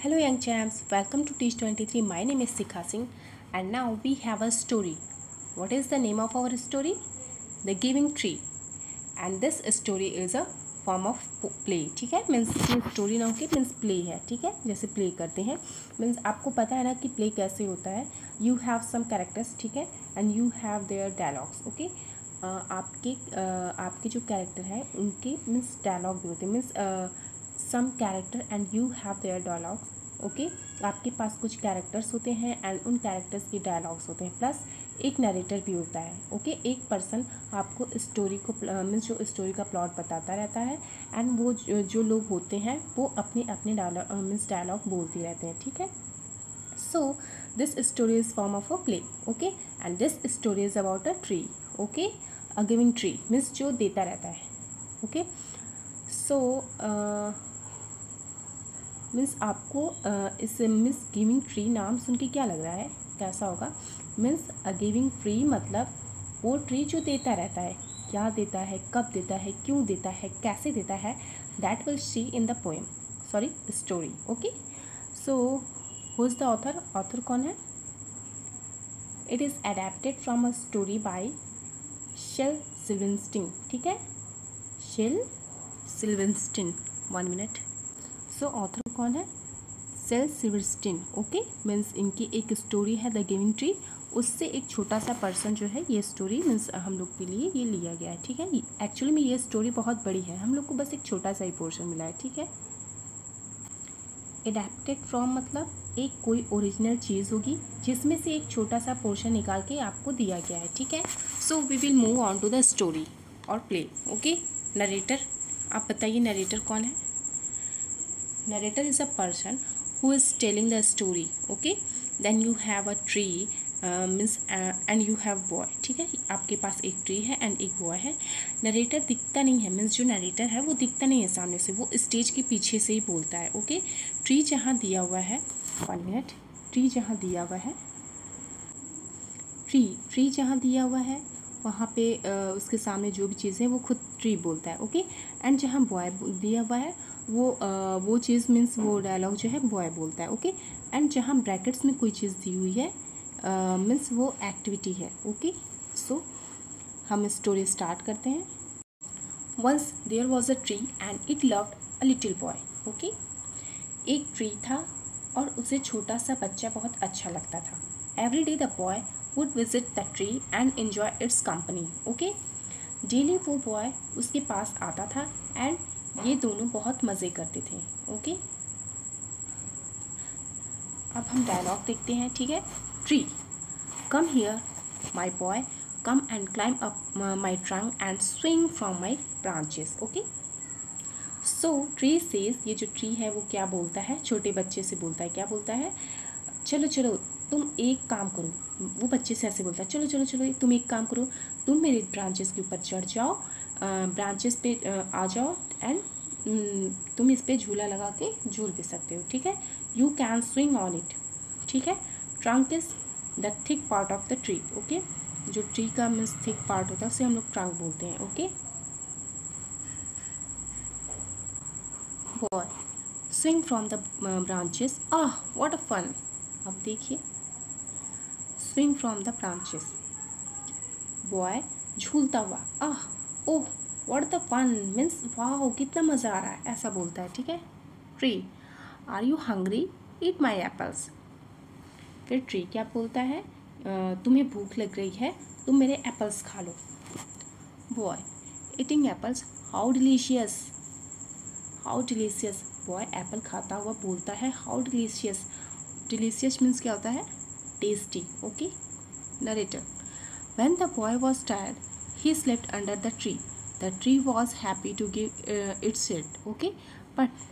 Hello young champs, welcome to Teach 23. My name is Sikha Singh and now we have a story. What is the name of our story? The Giving Tree. And this story is a form of play. ठीक है, means ये story ना होके means play है. ठीक है, जैसे play करते हैं मीन्स आपको पता है ना कि प्ले कैसे होता है. यू हैव सम कैरेक्टर्स, ठीक है, and you have there dialogues. Okay, आपके जो कैरेक्टर हैं उनके मीन्स डायलॉग भी होते हैं. Means some character and you have there dialogues. Okay, आपके पास कुछ कैरेक्टर्स होते हैं एंड उन कैरेक्टर्स की डायलॉग्स होते हैं, प्लस एक नरेटर भी होता है. ओके, एक पर्सन आपको स्टोरी को मीन्स जो स्टोरी का प्लॉट बताता रहता है एंड वो जो लोग होते हैं वो अपने अपने डायलॉग मीन्स डायलॉग बोलते रहते हैं. ठीक है, so this story is form of a play. Okay, and this story is about a tree. Okay, a giving tree means जो देता रहता है. ओके, सो मीन्स आपको इस मीन्स गिविंग ट्री नाम सुन के क्या लग रहा है, कैसा होगा. मीन्स अ गिविंग ट्री मतलब वो ट्री जो देता रहता है. क्या देता है, कब देता है, क्यों देता है, कैसे देता है, that will see in the poem, sorry story. Okay, so who is the author. Author कौन है. It is adapted from a story by Shel Silverstein. ठीक है, Shel Silverstein. 1 minute. So author कौन है, शेल सिल्वेस्टिन. ओके, मीन्स इनकी एक story है the giving tree, उससे एक छोटा सा पर्सन जो है ये स्टोरी मीन्स हम लोग के लिए ये लिया गया है. ठीक है, एक्चुअली में ये स्टोरी बहुत बड़ी है, हम लोग को बस एक छोटा सा ही पोर्शन मिला है. ठीक है, एडेप्टेड फ्रॉम मतलब एक कोई ओरिजिनल चीज़ होगी जिसमें से एक छोटा सा पोर्शन निकाल के आपको दिया गया है. ठीक है, so we will move on to the story और प्ले. Okay, narrator. आप बताइए नरेटर कौन है. Narrator is a person who is telling the story. Okay, then you have a tree means and you have boy. ठीक है, आपके पास एक tree है एंड एक बॉय है. नरेटर दिखता नहीं है, मीन्स जो नरेटर है वो दिखता नहीं है सामने से, वो स्टेज के पीछे से ही बोलता है. ओके, ट्री जहाँ दिया हुआ है, 1 मिनट. ट्री जहाँ दिया हुआ है, ट्री जहाँ दिया हुआ है वहाँ पे उसके सामने जो भी चीज़ है वो खुद ट्री बोलता है. ओके, एंड जहाँ बॉय दिया हुआ है वो चीज़ मीन्स वो डायलॉग जो है बॉय बोलता है. ओके, एंड जहाँ ब्रैकेट्स में कोई चीज़ दी हुई है मीन्स वो एक्टिविटी है. ओके, सो हम स्टोरी स्टार्ट करते हैं. Once there was a tree and it loved a little boy. Okay, एक ट्री था और उसे छोटा सा बच्चा बहुत अच्छा लगता था. Every day the boy would visit the tree and enjoy it's company. Okay, daily वो बॉय उसके पास आता था एंड ये दोनों बहुत मज़े करते थे. ओके, अब हम डायलॉग देखते हैं. ठीक है, tree, come here my boy, come and climb up my trunk and swing from my branches. Okay, so tree says, ये जो ट्री है वो क्या बोलता है, छोटे बच्चे से बोलता है. क्या बोलता है, चलो चलो तुम एक काम करो. वो बच्चे से ऐसे बोलता है, चलो चलो चलो तुम एक काम करो, तुम मेरे ब्रांचेस के ऊपर चढ़ जाओ, ब्रांचेस पे आ जाओ एंड तुम इस पे झूला लगा के झूल भी सकते हो. ठीक है, you can swing on it. ठीक है, trunk is the thick part of the tree. Okay, जो ट्री का मीन्स थिक पार्ट होता है उसे हम लोग ट्रंक बोलते हैं. Okay, boy swing from the branches. Ah what a fun. अब देखिए, swing from the branches, boy झूलता हुआ. Ah oh what the fun means वाह कितना मज़ा आ रहा है, ऐसा बोलता है. ठीक है, tree, are you hungry, eat my apples. फिर ट्री क्या बोलता है, तुम्हें भूख लग रही है, तुम मेरे एप्पल्स खा लो. Boy eating apples, how delicious, how delicious. Boy apple खाता हुआ बोलता है हाउ डिलीशियस. डिलीशियस मीन्स क्या होता है, tasty. Okay, narrator, when the boy was tired he slept under the tree. The tree was happy to give its shade. Okay, but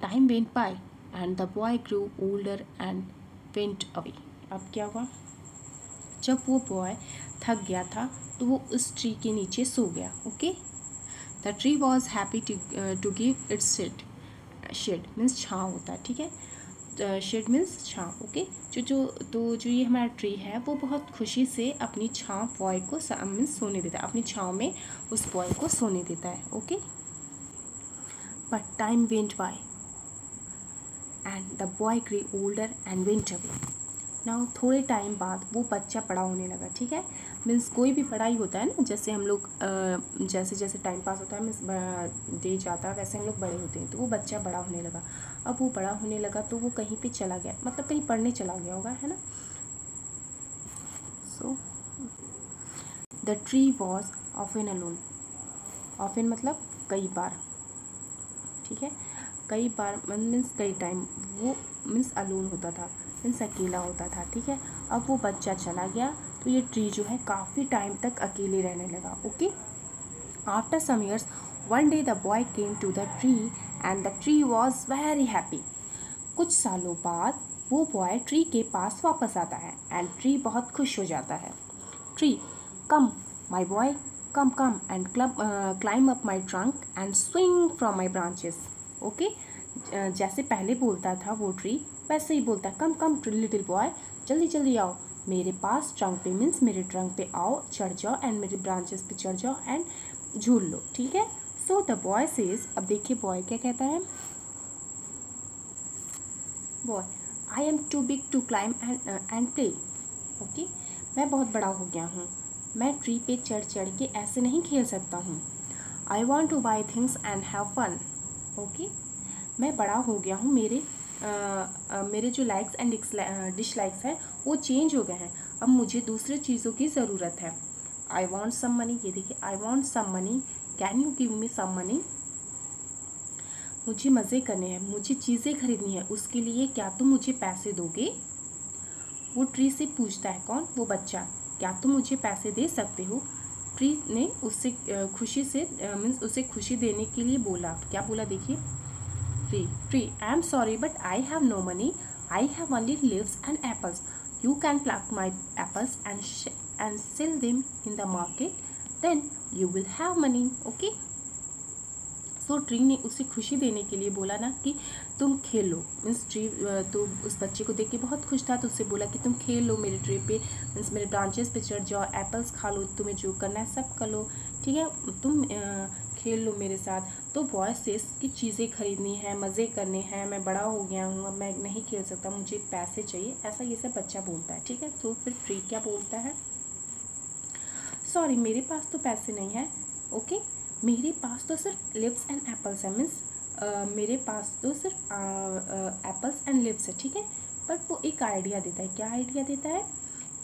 time went by and the boy grew older and went away. अब क्या हुआ, जब वो boy थक गया था तो वो उस ट्री के नीचे सो गया. Okay, the tree was happy to give its shade. Shade means छाँव होता है. ठीक है, शेड मीन्स छाँव. ओके, जो ये हमारा ट्री है वो बहुत खुशी से अपनी छाँव बॉय को मीन्स सोने देता है, अपनी छाँव में उस बॉय को सोने देता है. Okay, but time went by and the boy grey older and went away. Now थोड़े टाइम बाद वो बच्चा बड़ा होने लगा, ठीक है। मीन्स कोई भी पढ़ाई होता है ना, जैसे हम लोग जैसे जैसे टाइम पास होता है, मीन्स डे जाता है, वैसे हम लोग बड़े होते हैं। तो वो बच्चा बड़ा होने लगा। अब वो बड़ा होने लगा तो वो कहीं पे चला गया, मतलब कहीं पढ़ने चला गया होगा, है ना। So the tree was often alone. Often मतलब कई बार, ठीक है। कई बार मीन्स कई टाइम, वो मीन्स अलोन होता था, मीन्स अकेला होता था, ठीक है। अब वो बच्चा चला गया तो ये ट्री जो है काफ़ी टाइम तक अकेले रहने लगा। Okay, after some years one day the boy came to the tree and the tree was very happy. कुछ सालों बाद वो बॉय ट्री के पास वापस आता है एंड ट्री बहुत खुश हो जाता है। Tree, come my boy, come come and climb up my trunk and swing from my branches. Okay, जैसे पहले बोलता था वो ट्री, वैसे ही बोलता है, कम कम लिटिल बॉय, जल्दी जल्दी आओ मेरे पास ट्रंक पे, मीन्स मेरे ट्रंक पे आओ, चढ़ जाओ एंड मेरे ब्रांचेस पे चढ़ जाओ एंड झूल लो, ठीक है। सो द बॉय सेज, अब देखिए बॉय क्या कहता है। Boy, I am too big to climb and play. Okay, मैं बहुत बड़ा हो गया हूँ, मैं ट्री पे चढ़ चढ़ के ऐसे नहीं खेल सकता हूँ। I want to buy things and have fun. Okay, मैं बड़ा हो गया हूँ, मेरे जो लाइक्स एंड डिसलाइक्स हैं वो चेंज हो गए हैं, अब मुझे दूसरे चीज़ों की ज़रूरत है। आई वॉन्ट सम मनी, ये देखिए, I want some money, can you give me some money. मुझे मज़े करने हैं, मुझे चीज़ें खरीदनी है, उसके लिए क्या तुम मुझे पैसे दोगे। वो ट्री से पूछता है, कौन, वो बच्चा, क्या तुम मुझे पैसे दे सकते हो। ट्री ने उससे खुशी से मीन्स उसे खुशी देने के लिए बोला, क्या बोला देखिए। Tree, I am sorry but I have no money, I have only leaves and apples, you can pluck my apples and sell them in the market, then you will have money. Okay, so tree ने उसे खुशी देने के लिए बोला ना कि तुम खेल लो। मीन्स ट्री तो उस बच्चे को देख के बहुत खुश था, तो उससे बोला कि तुम खेल लो मेरे ट्री पे, मीन्स मेरे ब्रांचेस पे चढ़ जाओ, एप्पल्स खा लो, तुम्हें जो करना है सब कर लो, ठीक है, तुम खेल लो मेरे साथ। तो बॉय सेज की चीज़ें खरीदनी है, मज़े करने हैं, मैं बड़ा हो गया हूँ, अब मैं नहीं खेल सकता, मुझे पैसे चाहिए, ऐसा ये सब बच्चा बोलता है, ठीक है। तो फिर ट्री क्या बोलता है, सॉरी मेरे पास तो पैसे नहीं है। ओके, मेरे पास तो सिर्फ लिव्स एंड एप्पल्स है, मीन्स मेरे पास तो सिर्फ एप्पल्स एंड लिव्स है, ठीक है। बट वो एक आइडिया देता है, क्या आइडिया देता है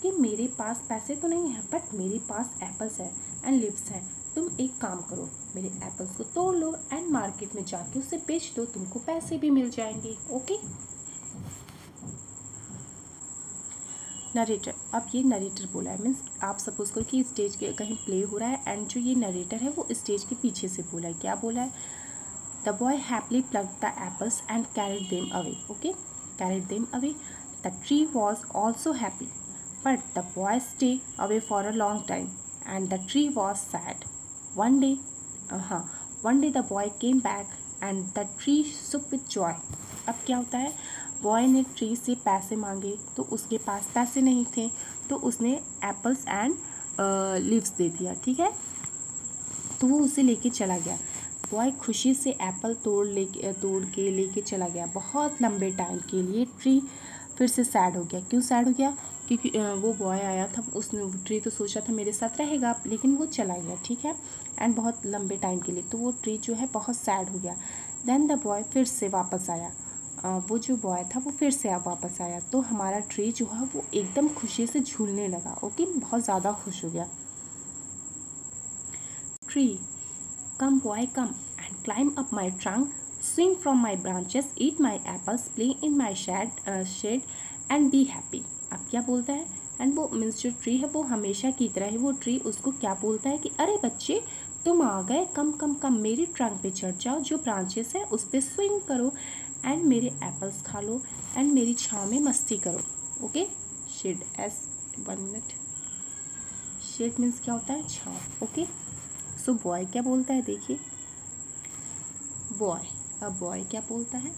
कि मेरे पास पैसे तो नहीं है बट मेरे पास एप्पल्स है एंड लिव्स है, तुम एक काम करो, मेरे एप्पल्स को तोड़ लो एंड मार्केट में जाके उसे बेच दो, तुमको पैसे भी मिल जाएंगे। ओके, नरेटर, अब ये नरेटर बोला है, मीन्स आप सपोज करो कि स्टेज के कहीं प्ले हो रहा है एंड जो ये नरेटर है वो स्टेज के पीछे से बोला है, क्या बोला है। The boy happily plucked the apples and carried them away. Okay, carried them away, the tree was also happy but the boy stay away for a long time and the tree was sad. One day one day the boy came back and the tree shook with joy. अब क्या होता है, boy ने tree से पैसे मांगे तो उसके पास पैसे नहीं थे, तो उसने एप्पल्स एंड लीव्स दे दिया, ठीक है। तो वो उसे लेके चला गया, बॉय खुशी से एप्पल तोड़ के लेके चला गया। बहुत लंबे टाइम के लिए ट्री फिर से सैड हो गया। क्यों सैड हो गया, क्योंकि वो बॉय आया था, उसने ट्री तो सोचा था मेरे साथ रहेगा, लेकिन वो चला गया, ठीक है, एंड बहुत लंबे टाइम के लिए, तो वो ट्री जो है बहुत सैड हो गया। देन द बॉय फिर से वापस आया, वो जो बॉय था वो फिर से वापस आया, तो हमारा ट्री जो है वो एकदम खुशी से झूलने लगा। ओके, बहुत ज़्यादा खुश हो गया। Tree, come boy come and climb up my trunk, swing from my branches, eat my apples, play in my shade and be happy। अब क्या बोलता है, एंड वो मीन्स जो ट्री है वो हमेशा की तरह है, वो ट्री उसको क्या बोलता है कि अरे बच्चे तुम आ गए, कम कम कम मेरी ट्रंक पे चढ़ जाओ, जो ब्रांचेस है उस पर स्विंग करो एंड मेरे एप्पल्स खा लो एंड मेरी छाँव में मस्ती करो। ओके, शेड, एस 1 मिनट, शेड मीन्स क्या होता है, छाँव। ओके, सो बॉय क्या बोलता है देखिए, बॉय, अब बॉय क्या बोलता है,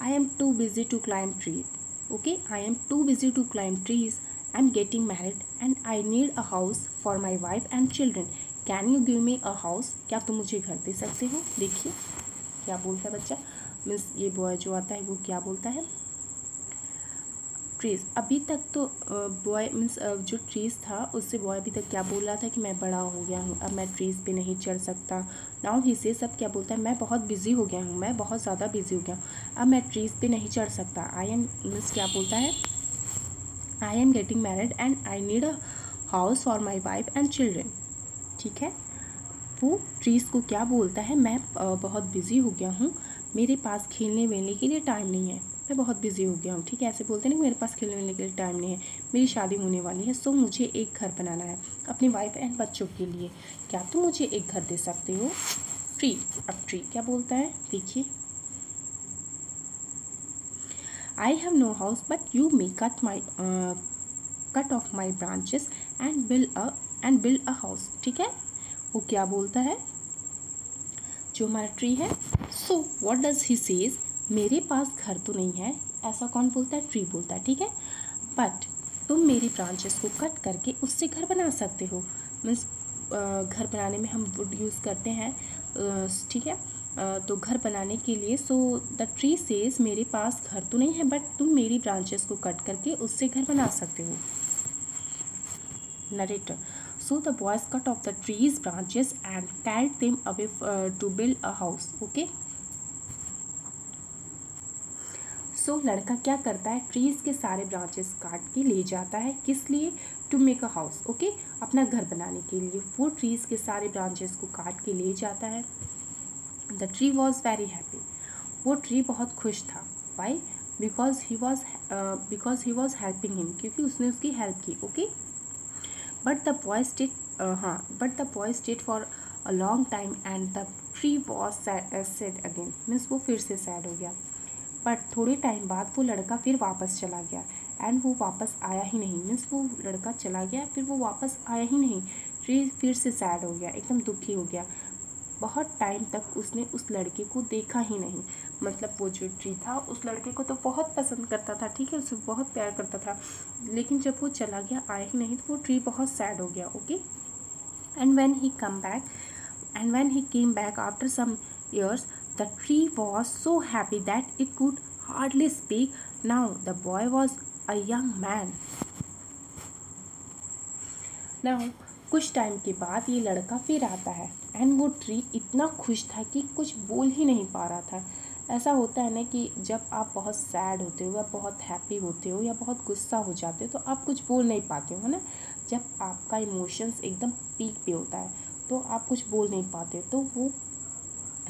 I am too busy to climb trees. Okay, I am too busy to climb trees, I am getting married and I need a house for my wife and children, can you give me a house, क्या तुम मुझे घर दे सकते हो। देखिए क्या बोलता है बच्चा, मीन्स ये बॉय जो आता है वो क्या बोलता है, ट्रीज। अभी तक तो बॉय मीन्स जो ट्रीज था उससे बॉय अभी तक क्या बोल रहा था कि मैं बड़ा हो गया हूँ, अब मैं ट्रीज पे नहीं चढ़ सकता। नाउ ही से सब क्या बोलता है, मैं बहुत बिजी हो गया हूँ, मैं बहुत ज़्यादा बिजी हो गया हूँ, अब मैं ट्रीज पे नहीं चढ़ सकता। आई एम मीन्स क्या बोलता है, I am getting married and I need a house for my wife and children. ठीक है, वो ट्रीज़ को क्या बोलता है, मैं बहुत बिज़ी हो गया हूँ, मेरे पास खेलने वेलने के लिए टाइम नहीं है, मैं बहुत बिज़ी हो गया हूँ। ठीक है, ऐसे बोलते हैं ना, मेरे पास खेलने वेलने के लिए टाइम नहीं है, मेरी शादी होने वाली है, सो मुझे एक घर बनाना है अपनी वाइफ एंड बच्चों के लिए, क्या तुम मुझे एक घर दे सकते हो। ट्री, अब ट्री क्या बोलता है देखिए, I have no house but you may cut off my branches and build a house. ठीक है, वो क्या बोलता है जो हमारा ट्री है, so what does he says, मेरे पास घर तो नहीं है, ऐसा कौन बोलता है, ट्री बोलता है। ठीक है, बट तुम मेरी ब्रांचेस को कट करके उससे घर बना सकते हो। मीन्स घर बनाने में हम वुड यूज़ करते हैं, ठीक है, तो घर बनाने के लिए, सो द ट्री सेज मेरे पास घर तो नहीं है बट तुम मेरी ब्रांचेस को कट करके उससे घर बना सकते हो। Narrator. So the boys cut off the tree's branches and carried them away to build a house. Okay. सो लड़का क्या करता है, ट्रीज़ के सारे ब्रांचेस काट के ले जाता है, किस लिए, to make a house. Okay, अपना घर बनाने के लिए वो ट्रीज़ के सारे ब्रांचेस को काट के ले जाता है। The tree was very happy, वो ट्री बहुत खुश था। Why, because he was helping him, क्योंकि उसने उसकी हेल्प की। Okay, but the boy stayed for a long time and the tree was sad again, means वो फिर से सैड हो गया। बट थोड़े टाइम बाद वो लड़का फिर वापस चला गया एंड वो वापस आया ही नहीं, मीन्स वो लड़का चला गया फिर वो वापस आया ही नहीं। ट्री फिर से सैड हो गया, एकदम दुखी हो गया। बहुत टाइम तक उसने उस लड़के को देखा ही नहीं, मतलब वो जो ट्री था उस लड़के को तो बहुत पसंद करता था, ठीक है, उसे बहुत प्यार करता था, लेकिन जब वो चला गया, आया ही नहीं, तो वो ट्री बहुत सैड हो गया। Okay, and when he came back after some years, the tree was so happy that it could hardly speak. Now the boy was a young man. Now कुछ टाइम के बाद ये लड़का फिर आता है एंड वो ट्री इतना खुश था कि कुछ बोल ही नहीं पा रहा था। ऐसा होता है ना कि जब आप बहुत सैड होते हो या बहुत हैप्पी होते हो या बहुत गुस्सा हो जाते हो तो आप कुछ बोल नहीं पाते हो, है ना। जब आपका इमोशंस एकदम पीक पे होता है तो आप कुछ बोल नहीं पाते, तो वो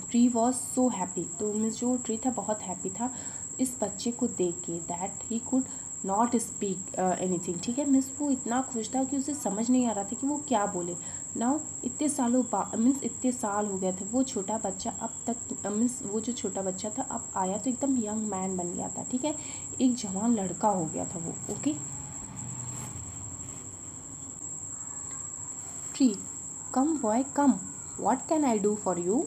ट्री वॉज सो हैप्पी, तो मीन्स जो ट्री था बहुत हैप्पी था इस बच्चे को देख के, that he could not speak anything. ठीक है, मीन्स वो इतना खुश था कि उसे समझ नहीं आ रहा था कि वो क्या बोले। नाउ इतने सालों बाद, मीन्स इतने साल हो गए थे, वो छोटा बच्चा अब तक, मीन्स वो जो छोटा बच्चा था अब आया तो एकदम यंग मैन बन गया था। ठीक है, एक जवान लड़का हो गया था वो। Okay, tree, come boy come, what can I do for you.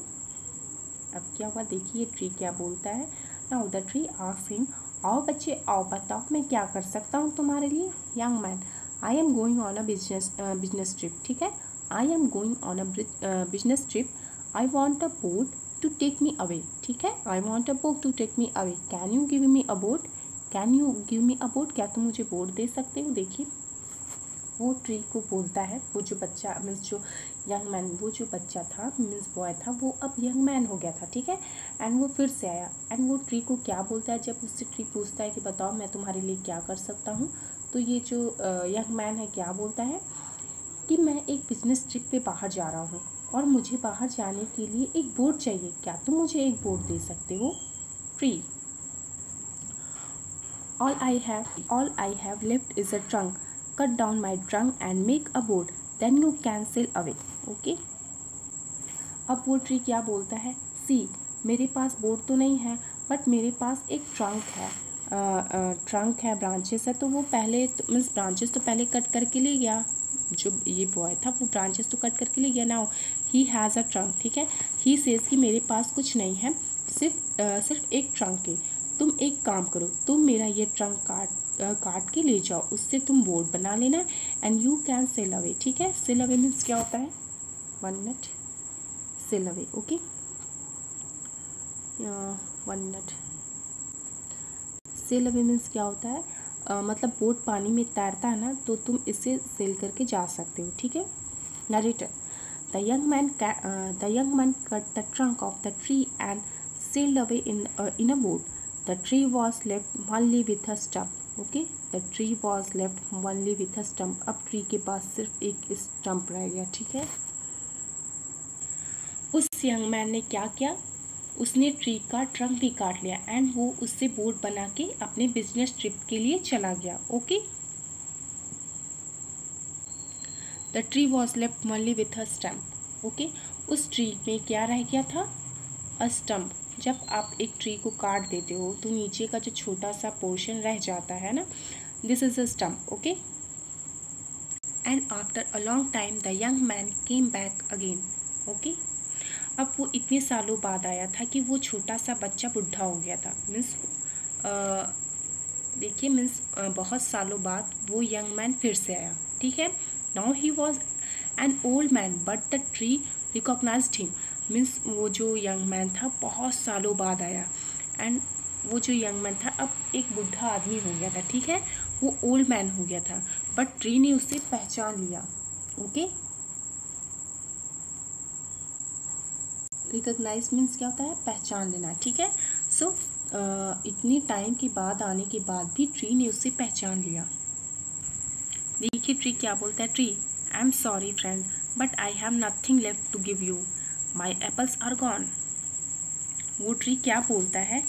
अब क्या हुआ देखिए, ट्री क्या बोलता है। Now the tree asked him, आओ बच्चे आओ, बताओ मैं क्या कर सकता हूँ तुम्हारे लिए। Young man, I am going on a business trip. ठीक है, I am going on a business trip, I want a boat to take me away. ठीक है, I want a boat to take me away, can you give me a boat, can you give me a boat, क्या तुम मुझे boat दे सकते हो। देखिए वो tree को बोलता है, वो जो बच्चा मीन्स जो यंग मैन, वो जो बच्चा था मीन्स बॉय था, वो अब यंग मैन हो गया था। ठीक है, एंड वो फिर से आया एंड वो ट्री को क्या बोलता है, जब उससे ट्री पूछता है कि बताओ मैं तुम्हारे लिए क्या कर सकता हूँ, तो ये जो यंग मैन है क्या बोलता है कि मैं एक बिजनेस ट्रिप पे बाहर जा रहा हूँ और मुझे बाहर जाने के लिए एक बोट चाहिए, क्या तुम मुझे एक बोट दे सकते हो। Tree, all I have left is a trunk. Cut down my trunk and make a boat. Then you can sail away. Okay? अब वो ट्री क्या बोलता है, सी मेरे पास बोट तो नहीं है बट मेरे पास एक ट्रंक है, ट्रंक है, ब्रांचेस है, तो वो पहले मीन्स ब्रांचेस तो पहले कट करके ले गया, जो ये बॉय था वो ब्रांचेस तो कट करके ले गया। Now he has a trunk. ठीक है, ही सेज कि मेरे पास कुछ नहीं है, सिर्फ एक ट्रंक है, तुम एक काम करो, तुम मेरा ये ट्रंक काट के ले जाओ, उससे तुम बोट बना लेना and you can sail away. ठीक है, सेल अवे मीन्स क्या होता है, 1 minute, sail away. Okay, 1 minute. Sail away means क्या होता है, मतलब बोट पानी में तैरता है ना, तो तुम इसे सेल करके जा सकते हो, ठीक है। Narrator, the young man cut the trunk of the tree and sailed away in a boat. The tree was left only with a stump. Okay, the tree was left only with a stump. अब tree के पास सिर्फ एक stump रह गया, ठीक है। उस young man ने क्या किया, उसने ट्री का ट्रंक भी काट लिया एंड वो उससे बोट बना के अपने बिजनेस ट्रिप के लिए चला गया। Okay, the tree was left only with a stump. Okay, उस ट्री में क्या रह गया था, अ स्टम्प। जब आप एक ट्री को काट देते हो तो नीचे का जो छोटा सा पोर्शन रह जाता है ना, this is a stump. Okay, and after a long time the young man came back again. Okay, अब वो इतने सालों बाद आया था कि वो छोटा सा बच्चा बुढ़ा हो गया था। मीन्स देखिए, मीन्स बहुत सालों बाद वो यंग मैन फिर से आया, ठीक है। Now he was an old man but the tree recognised him. Means वो जो यंग मैन था बहुत सालों बाद आया एंड वो जो यंग मैन था अब एक बुढ़ा आदमी हो गया था, ठीक है। वो ओल्ड मैन हो गया था बट ट्री ने उसे पहचान लिया। ओके, रिकॉग्नाइज मीन्स क्या होता है, पहचान लेना, ठीक है। सो इतनी टाइम के बाद आने के बाद भी ट्री ने उसे पहचान लिया। देखिए ट्री क्या बोलता है, tree, I am sorry friend but I have nothing left to give you, my apples are gone. वो ट्री क्या बोलता है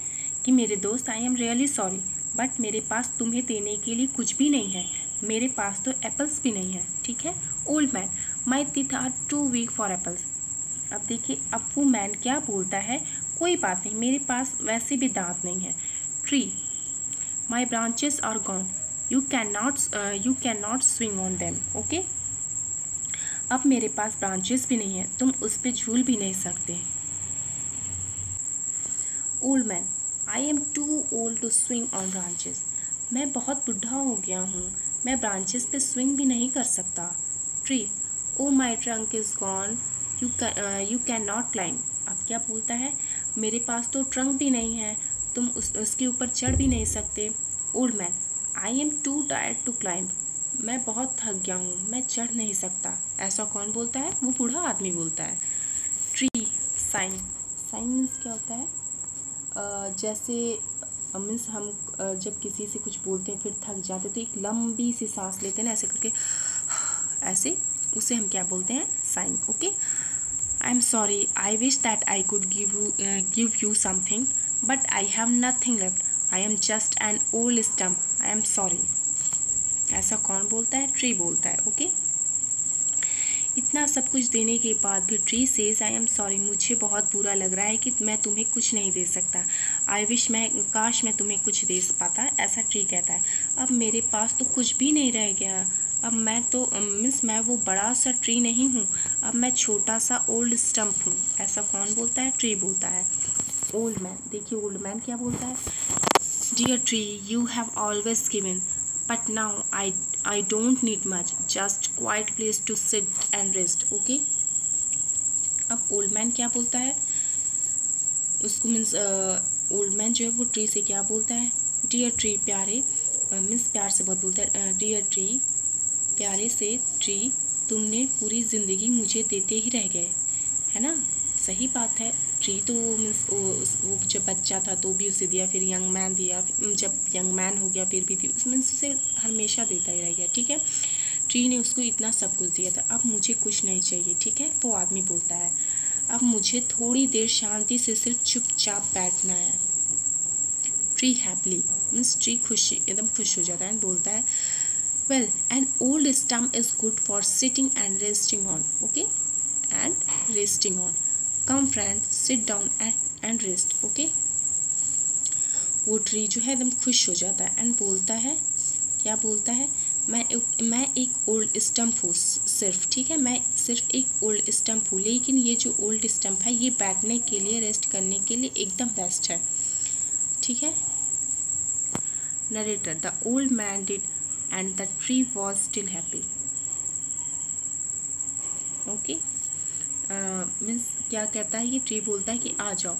कि मेरे दोस्त, I am really sorry but मेरे पास तुम्हें देने के लिए कुछ भी नहीं है, मेरे पास तो एप्पल्स भी नहीं है, ठीक है। Old man, my teeth are too weak for apples. अब देखिए, अब वो मैन क्या बोलता है, कोई बात नहीं, मेरे पास वैसे भी दांत नहीं है। Tree, my branches are gone, you can not swing on them. Okay, अब मेरे पास ब्रांचेस भी नहीं है, तुम उस पर झूल भी नहीं सकते। Old man, I am too old to swing on branches. मैं बहुत बुढ़ा हो गया हूँ, मैं ब्रांचेस पे स्विंग भी नहीं कर सकता। Tree, oh my trunk is gone, you can not climb. अब क्या बोलता है, मेरे पास तो ट्रंक भी नहीं है, तुम उसके ऊपर चढ़ भी नहीं सकते। Old man, I am too tired to climb. मैं बहुत थक गया हूँ, मैं चढ़ नहीं सकता। ऐसा कौन बोलता है, वो बूढ़ा आदमी बोलता है। ट्री, साइन, साइन मीन्स क्या होता है, जैसे मीन्स हम जब किसी से कुछ बोलते हैं फिर थक जाते तो एक लंबी सी सांस लेते हैं ना, ऐसे करके, ऐसे, उसे हम क्या बोलते हैं, sign. Okay, I am sorry, I wish that I could give you something but I have nothing left, I am just an old stump, I am sorry. ऐसा कौन बोलता है, ट्री बोलता है। ओके, इतना सब कुछ देने के बाद भी tree says, I am sorry, मुझे बहुत बुरा लग रहा है कि मैं तुम्हें कुछ नहीं दे सकता। आई विश, काश मैं तुम्हें कुछ दे पाता, ऐसा ट्री कहता है। अब मेरे पास तो कुछ भी नहीं रह गया, अब मैं तो मीन्स मैं वो बड़ा सा ट्री नहीं हूँ, अब मैं छोटा सा ओल्ड स्टम्प हूँ। ऐसा कौन बोलता है, ट्री बोलता है। ओल्ड मैन, देखिए ओल्ड मैन क्या बोलता है, dear tree, you have always given but now I don't need much, just quiet place to sit and rest. Okay, अब ओल्ड मैन क्या बोलता है, उसको मीन्स ओल्ड मैन जो है वो ट्री से क्या बोलता है, डियर ट्री, प्यारे, मीन्स प्यार से बहुत बोलता है, डियर ट्री, प्यारे से ट्री, तुमने पूरी ज़िंदगी मुझे देते ही रह गए, है ना। सही बात है, ट्री तो मीन्स वो जब बच्चा था तो भी उसे दिया, फिर यंग मैन दिया, जब यंग मैन हो गया फिर भी दिया, उस मीन्स उसे हमेशा देता ही रह गया, ठीक है। ट्री ने उसको इतना सब कुछ दिया था, अब मुझे कुछ नहीं चाहिए, ठीक है। वो आदमी बोलता है, अब मुझे थोड़ी देर शांति से सिर्फ चुपचाप बैठना है। ट्री हैप्पीली, मीन्स ट्री खुशी, एकदम खुश हो जाता है एंड बोलता है, well, N old stump is good for sitting and resting on. Okay, and resting on, come friend, sit down and rest. Okay, वो ट्री जो है एकदम खुश हो जाता है एंड बोलता है, क्या बोलता है, मैं एक ओल्ड स्टम्प हूँ सिर्फ, ठीक है, मैं सिर्फ एक ओल्ड स्टम्प हूँ, लेकिन ये जो ओल्ड स्टम्प है ये बैठने के लिए, रेस्ट करने के लिए एकदम बेस्ट है, ठीक है। Narrator, the old man did and the tree was still happy. Okay, means क्या कहता है, ये ट्री बोलता है कि आ जाओ,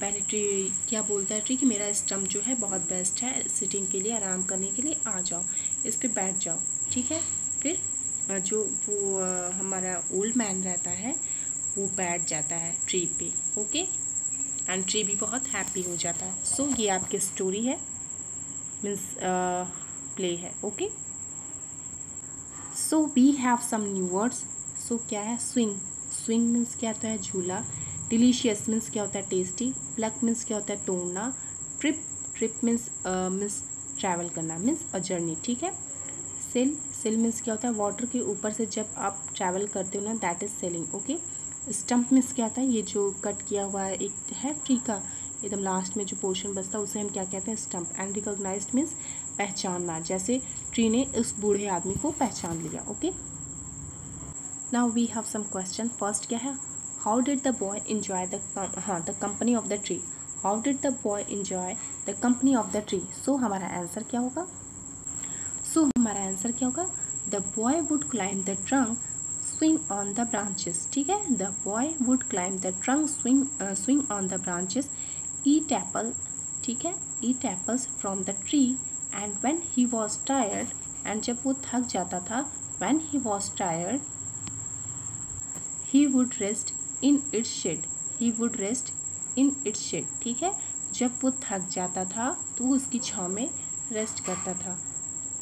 पहले ट्री क्या बोलता है, ट्री कि मेरा स्टम्प जो है बहुत बेस्ट है सिटिंग के लिए, आराम करने के लिए, आ जाओ इस पे बैठ जाओ, ठीक है। फिर जो वो हमारा ओल्ड मैन रहता है वो बैठ जाता है ट्री पे, ओके, एंड ट्री भी बहुत हैप्पी हो जाता है। सो ये आपकी स्टोरी है, मीन्स प्ले है, okay. So we have some new words. So क्या है, स्विंग, स्विंग मीन्स क्या होता है, झूला। डिलीशियस मीन्स क्या होता है, टेस्टी। प्लक मीन्स क्या होता है, तोड़ना। ट्रिप, ट्रिप मीन्स ट्रैवल करना, मीन्स अ जर्नी, ठीक है। सेल, सेल मीन्स क्या होता है, वाटर के ऊपर से जब आप ट्रैवल करते हो ना, that is selling, okay. Stump means क्या होता है, ये जो कट किया हुआ है एक है ट्री का, एकदम लास्ट में जो पोर्शन बचता है उसे हम क्या कहते हैं, स्टम्प। एंड रिकॉग्नाइज्ड मीन्स पहचानना, जैसे ट्री ने उस बूढ़े आदमी को पहचान लिया, okay. Now we have some question. First क्या है, how did the boy enjoy the company of the tree. How did the boy enjoy the company of the tree. So हमारा आंसर क्या होगा, हमारा आंसर क्या होगा, the boy would climb the trunk, swing on the branches, ठीक है। The boy would climb the trunk, swing on the branches, eat apple, ठीक है, eat apples from the tree, and when he was tired, and जब वो थक जाता था, when he was tired, he would rest in its shade, he would rest in its shade, ठीक है। जब वो थक जाता था तो वो उसकी छाँव में रेस्ट करता था,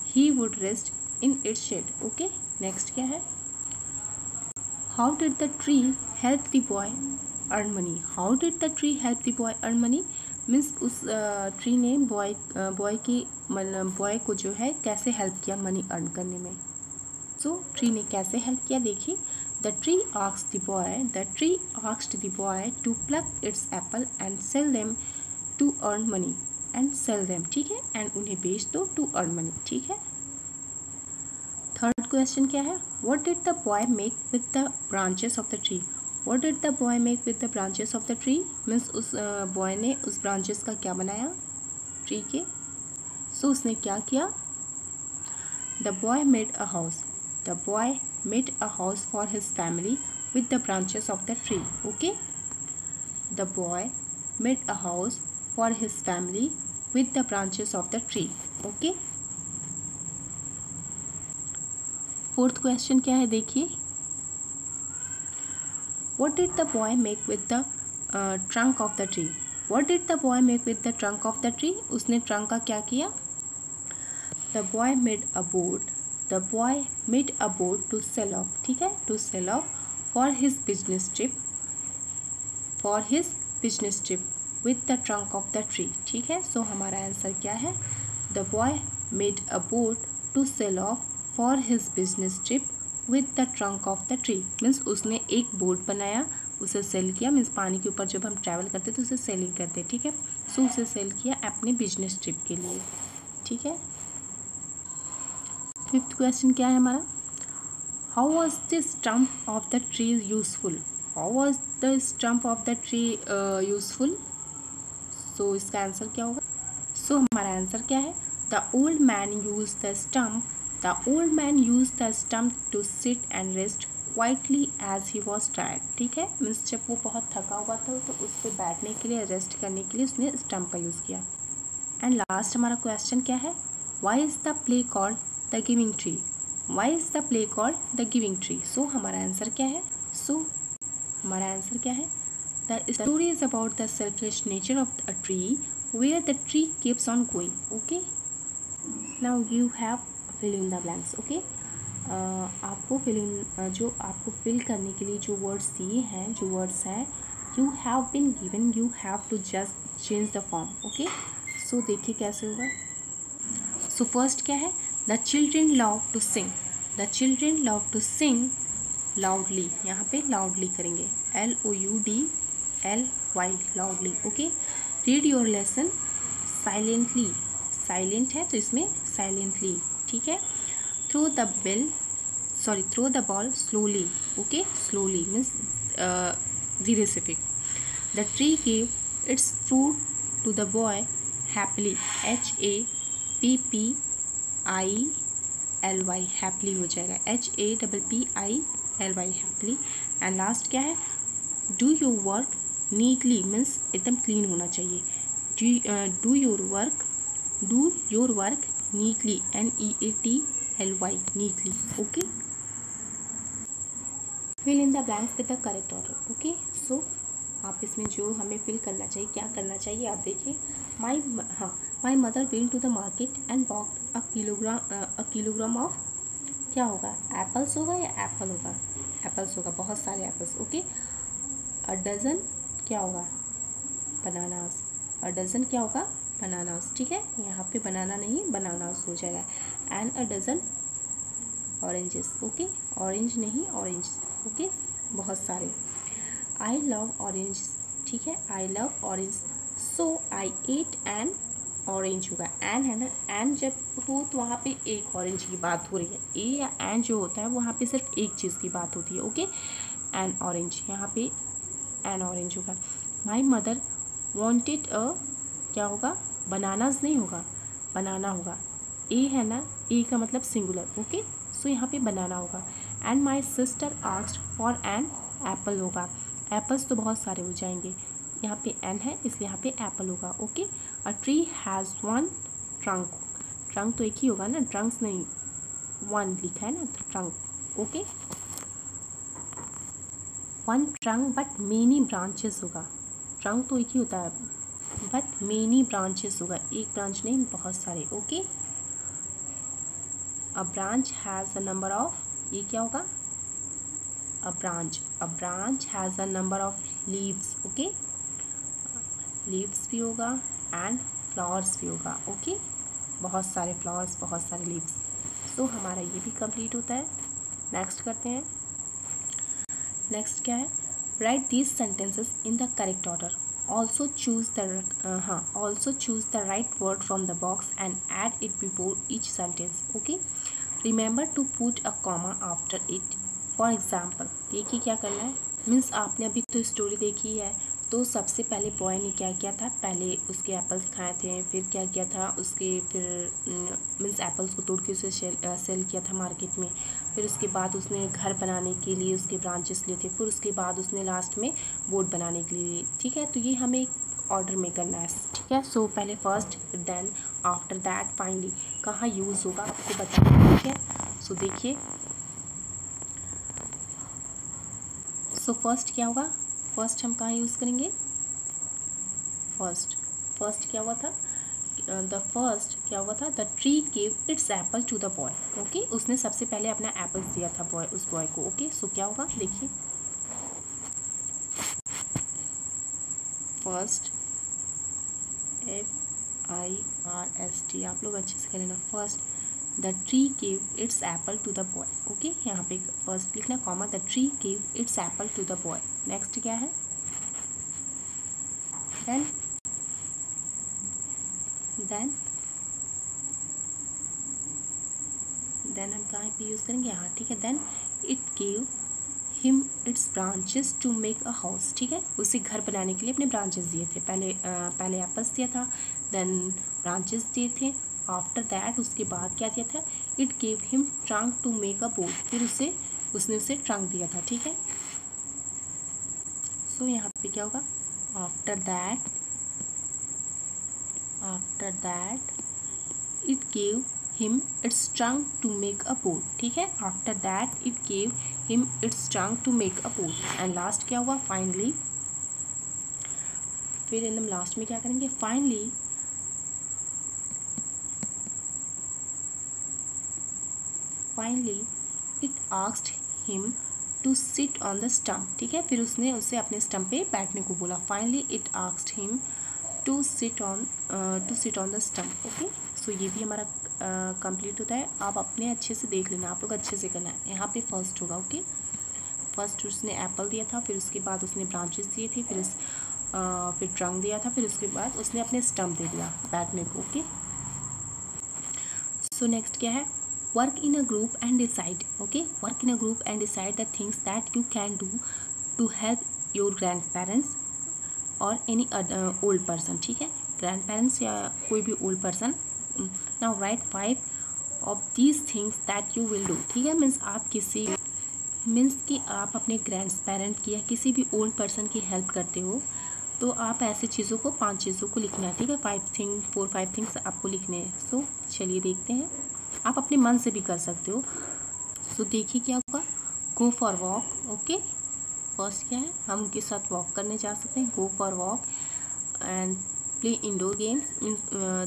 he would rest in its shade, okay। Next क्या है, how did the tree help the boy earn money। how did the tree help the boy earn money means उस ट्री ने बॉय को जो है कैसे हेल्प किया मनी अर्न करने में। सो ट्री ने कैसे हेल्प किया, देखिए, the tree asked the boy to pluck its apple and sell them to earn money, and sell them, ठीक है, एंड उन्हें बेच दो टू अर्न मनी, ठीक है। थर्ड क्वेश्चन क्या है, what did the boy make with the branches of the tree. What did the boy make with the branches of the tree means उस बॉय ने उस ब्रांचेस का क्या बनाया, ट्री के। सो उसने क्या किया, the boy made a house, the boy made a house for his family with the branches of the tree, okay. The boy made a house for his family with the branches of the tree, okay. Fourth question क्या है, देखिए, what did the boy make with the trunk of the tree. What did the boy make with the trunk of the tree, उसने trunk का क्या किया, the boy made a boat, the boy made a boat to sell off, ठीक है, to sell off for his business trip, with the trunk of the tree, ठीक है। So हमारा answer क्या है, the boy made a boat to sell off for his business trip with the trunk of the tree means उसने एक boat बनाया, उसे cell किया, मीन्स पानी के ऊपर जब हम ट्रैवल करते तो उसे सेलिंग करते, ठीक है। सो उसे सेल किया अपने बिजनेस ट्रिप के लिए, ठीक है। फिफ्थ क्वेश्चन क्या है हमारा, how was the stump of the tree useful. How was the stump of the tree useful. So इसका आंसर क्या होगा, सो हमारा आंसर क्या है, the old man use the stump, the old man use the stump to sit and rest quietly as he was tired, ठीक है, means जब वो बहुत थका हुआ था तो उस पर बैठने के लिए, रेस्ट करने के लिए उसने स्टम्प का यूज़ किया। एंड लास्ट हमारा क्वेश्चन क्या है, why is the play called the giving tree. Why is the play called the giving tree. So हमारा आंसर क्या है, हमारा आंसर क्या है, the story is about the selfish nature of a tree where the tree keeps on going, okay. Now you have fill in the blanks, okay. आपको जो आपको fill करने के लिए जो वर्ड्स दिए हैं, जो वर्ड्स हैं, you have been given, you have to just change the form, okay. So देखिए कैसे होगा। सो फर्स्ट क्या है, the children love to sing, the children love to sing loudly, यहाँ पे लाउडली करेंगे, LOUDLY, loudly, okay. Read your lesson silently, silent है तो इसमें साइलेंटली, ठीक है। Throw the ball slowly, okay, slowly means धीरे से फेंक। The tree gave its fruit to the boy happily, HAPPILY, happily हो जाएगा, HAPPILY, हैप्पीली। एंड लास्ट क्या है, do your work neatly means एकदम क्लीन होना चाहिए. Do your work neatly, NEATLY, neatly. Okay. Fill in the blanks with the correct order. Okay. So आप इसमें जो हमें फिल करना चाहिए, क्या करना चाहिए आप देखिए. My mother went to the market and bought a kilogram of, क्या होगा, एप्पल्स होगा या एप्पल होगा, एप्पल्स होगा, बहुत सारे एप्पल्स. ओके. अ डजन क्या होगा, बनानास. अ डजन क्या होगा, बनानास. ठीक है, यहाँ पे बनाना नहीं बनानास हो जाएगा. And a dozen oranges. Okay. Orange नहीं ऑरेंज. ओके. बहुत सारे. I love orange. ठीक है, I love orange. So I ate an orange होगा. एन है ना, एन जब हो तो वहाँ पे एक ऑरेंज की बात हो रही है. ए या एन जो होता है वहाँ पे सिर्फ एक चीज़ की बात होती है. ओके. एन ऑरेंज, यहाँ पे एन ऑरेंज होगा. माई मदर वॉन्टेड अ, क्या होगा, बनानास नहीं होगा, बनाना होगा. ए है ना, ए का मतलब सिंगुलर. ओके. सो यहाँ पे बनाना होगा. And my sister asked for an apple होगा. एप्पल्स तो बहुत सारे हो जाएंगे, यहाँ पे एन है इसलिए यहाँ पे एप्पल होगा. Okay. A tree has one trunk. Trunk तो एक ही होगा ना, ट्रंक्स नहीं, वन लिखा है ना, तो trunk. Okay. One trunk but many branches होगा. ट्रंक तो एक ही होता है बट मेनी ब्रांचेस होगा, एक ब्रांच नहीं बहुत सारे. Okay. A branch has a number of, ये क्या होगा, a branch has a number of leaves. Okay. Leaves भी होगा एंड फ्लावर्स भी होगा. ओके. बहुत सारे फ्लावर्स, बहुत सारे लीव्स. सो हमारा ये भी कंप्लीट होता है. नेक्स्ट करते हैं. नेक्स्ट क्या है, write these sentences in the correct order. Also choose the right word from the box and add it before each sentence. Okay. Remember to put a comma after it. For example, देखिए क्या करना है. Means आपने अभी तो story देखी है, तो सबसे पहले बॉय ने क्या किया था, पहले उसके एप्पल्स खाए थे, फिर क्या किया था उसके, फिर मीन्स एप्पल्स को तोड़ के उसे सेल किया था मार्केट में. फिर उसके बाद उसने घर बनाने के लिए उसके ब्रांचेस लिए थे. फिर उसके बाद उसने लास्ट में बोर्ड बनाने के लिए. ठीक है, तो ये हमें एक ऑर्डर में करना है. ठीक है. सो पहले first, then after that, finally. कहाँ यूज़ होगा आपको बताना है. ठीक है. सो देखिए, सो फर्स्ट क्या होगा, फर्स्ट हम कहाँ यूज़ करेंगे. फर्स्ट क्या हुआ था, द फर्स्ट क्या हुआ था, the tree gave its apple to the boy. Okay. उसने सबसे पहले अपना एप्पल्स दिया था बॉय, उस बॉय को. ओके. सो क्या होगा, देखिए, फर्स्ट FIRST, आप लोग अच्छे से करें ना. First, the tree gave its apple to the boy. Okay. यहाँ पे फर्स्ट लिखना, comma, the tree gave its apple to the boy. Next क्या है, देन हम कहाँ पे यूज़ करेंगे, हाँ ठीक है. Then it gave him its branches to make a house. ठीक है, उसे घर बनाने के लिए अपने ब्रांचेस दिए थे. पहले एप्पल्स दिया था, देन ब्रांचेस दिए थे. आफ्टर दैट, उसके बाद क्या दिया था, it gave him trunk to make a boat. फिर उसने उसे ट्रंक दिया था. ठीक है. सो यहाँ पे क्या होगा, after that it gave him its trunk to make a boat. ठीक है. after that it gave him its trunk to make a boat. and last क्या हुआ, finally. फिर एकदम लास्ट में क्या करेंगे, finally it asked him to sit on the stump. ठीक है. फिर उसने उसे अपने स्टम्प पे बैठने को बोला. finally it asked him to sit on the stump. Okay. So ये भी हमारा कंप्लीट होता है. आप अपने अच्छे से देख लेना, आप लोग अच्छे से करना है. यहाँ पे फर्स्ट होगा. ओके. फर्स्ट उसने एप्पल दिया था, फिर उसके बाद उसने ब्रांचेस दिए थे, फिर ट्रंक दिया था, फिर उसके बाद उसने अपने स्टम्प दे दिया बैठने को. ओके. सो नेक्स्ट क्या है, work in a group and decide. Okay. Work in a group and decide the things that you can do to help your grandparents और एनी ओल्ड पर्सन. ठीक है. ग्रैंड पेरेंट्स या कोई भी old person. Now write 5 of these things that you will do. ठीक है. Means कि आप अपने ग्रैंड पेरेंट की या किसी भी ओल्ड पर्सन की हेल्प करते हो, तो आप ऐसे चीज़ों को 5 चीज़ों को लिखना है, ठीक है। 4-5 थिंग्स आपको लिखने हैं। सो चलिए देखते हैं, आप अपने मन से भी कर सकते हो। सो देखिए क्या होगा, go for walk. Okay, first क्या है, हम उनके साथ वॉक करने जा सकते हैं, go for walk. And play indoor games, means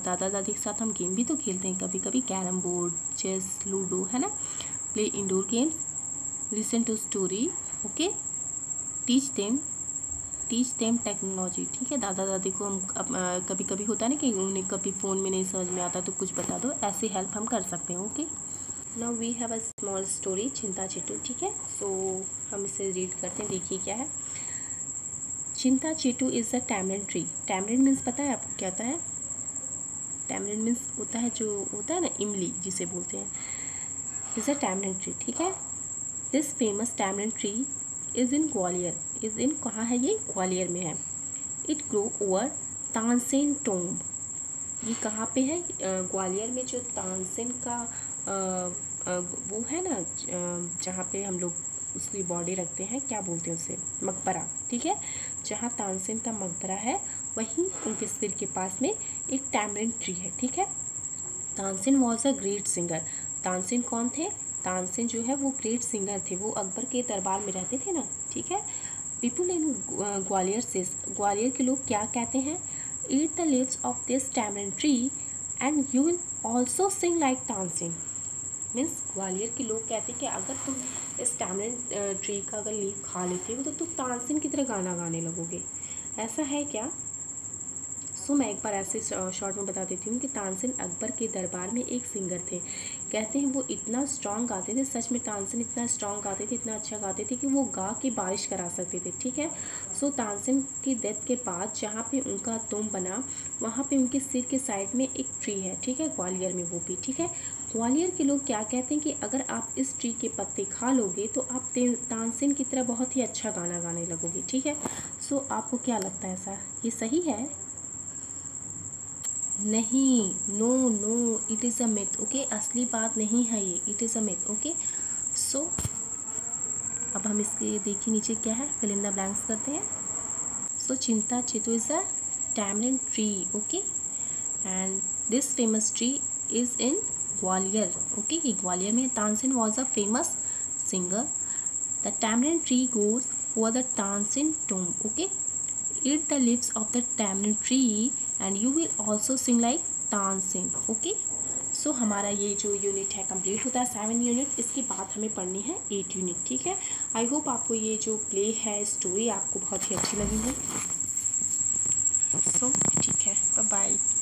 दादा दादी के साथ हम गेम भी तो खेलते हैं कभी कभी, कैरम बोर्ड, चेस, लूडो, है ना। Play indoor games, listen to story. Okay, teach them technology, ठीक है। दादा दादी को हम कभी कभी होता है ना कि उन्हें कभी फ़ोन में नहीं समझ में आता तो कुछ बता दो, ऐसे हेल्प हम कर सकते हैं। Okay, now we have a small story, Chinta Chittu, ठीक है। सो हम इसे रीड करते हैं, देखिए क्या है। चिंता Chittu is a tamarind tree. Tamarind means पता है आपको क्या होता है? टैमरिंड मीन्स होता है, जो होता है ना इमली जिसे बोलते हैं, इज़ अ टैमरिंड ट्री, ठीक है। This famous tamarind tree is in Gwalior. Is in कहाँ है ये? ग्वालियर में है। It grow over Tansen tomb. ये कहाँ पे है? ग्वालियर में जो तानसेन का वो है ना, जहाँ पे हम लोग उसकी बॉडी रखते हैं, क्या बोलते हैं उसे? मकबरा, ठीक है। जहाँ तानसेन का मकबरा है वहीं उनके सिर के पास में एक टैमरिंड ट्री है, ठीक है। Tansen was a great singer. Tansen कौन थे? तानसेन जो है वो ग्रेट सिंगर थे, वो अकबर के दरबार में रहते थे ना, ठीक है। पीपुल इन ग्वालियर से, ग्वालियर के लोग क्या कहते हैं? Eat the leaves of this tamarind tree and you will also sing like Tansen. Means Gwalior के लोग कहते हैं कि अगर तुम इस टैमरिंड ट्री का अगर लीफ खा लेते हो तो तुम तानसेन की तरह गाना गाने लगोगे। ऐसा है क्या? सो मैं एक बार ऐसे शॉर्ट में बता देती हूँ कि तानसेन अकबर के दरबार में एक सिंगर थे। कहते हैं वो इतना स्ट्रॉन्ग गाते थे, सच में तानसेन इतना स्ट्रॉन्ग गाते थे, इतना अच्छा गाते थे कि वो गा के बारिश करा सकते थे, ठीक है। सो तानसेन की डेथ के बाद जहाँ पे उनका tomb बना, वहाँ पे उनके सिर के साइड में एक ट्री है, ठीक है, ग्वालियर में वो भी, ठीक है। ग्वालियर के लोग क्या कहते हैं कि अगर आप इस ट्री के पत्ते खा लोगे तो आप तानसेन की तरह बहुत ही अच्छा गाना गाने लगोगे, ठीक है। सो आपको क्या लगता है, ऐसा ये सही है? नहीं, no no, it is a myth. Okay, असली बात नहीं है ये, it is a myth. Okay, so अब हम इसके देखिए नीचे क्या है, फिल इन द ब्लैंक्स करते हैं। सो चिंता Chittu is a tamarind tree. Okay, and this famous tree is in Gwalior. Okay, ये ग्वालियर में। Tansen was a famous singer. The tamarind tree goes over the Tansen tomb. Okay, eat the leaves of the tamarind tree and you will also sing like Tansen. Okay, so हमारा ये जो unit है complete होता है 7 unit. इसके बाद हमें पढ़नी है 8 यूनिट, ठीक है। आई होप आपको ये जो प्ले है, स्टोरी आपको बहुत ही अच्छी लगी है। सो ठीक है, बाय बाय।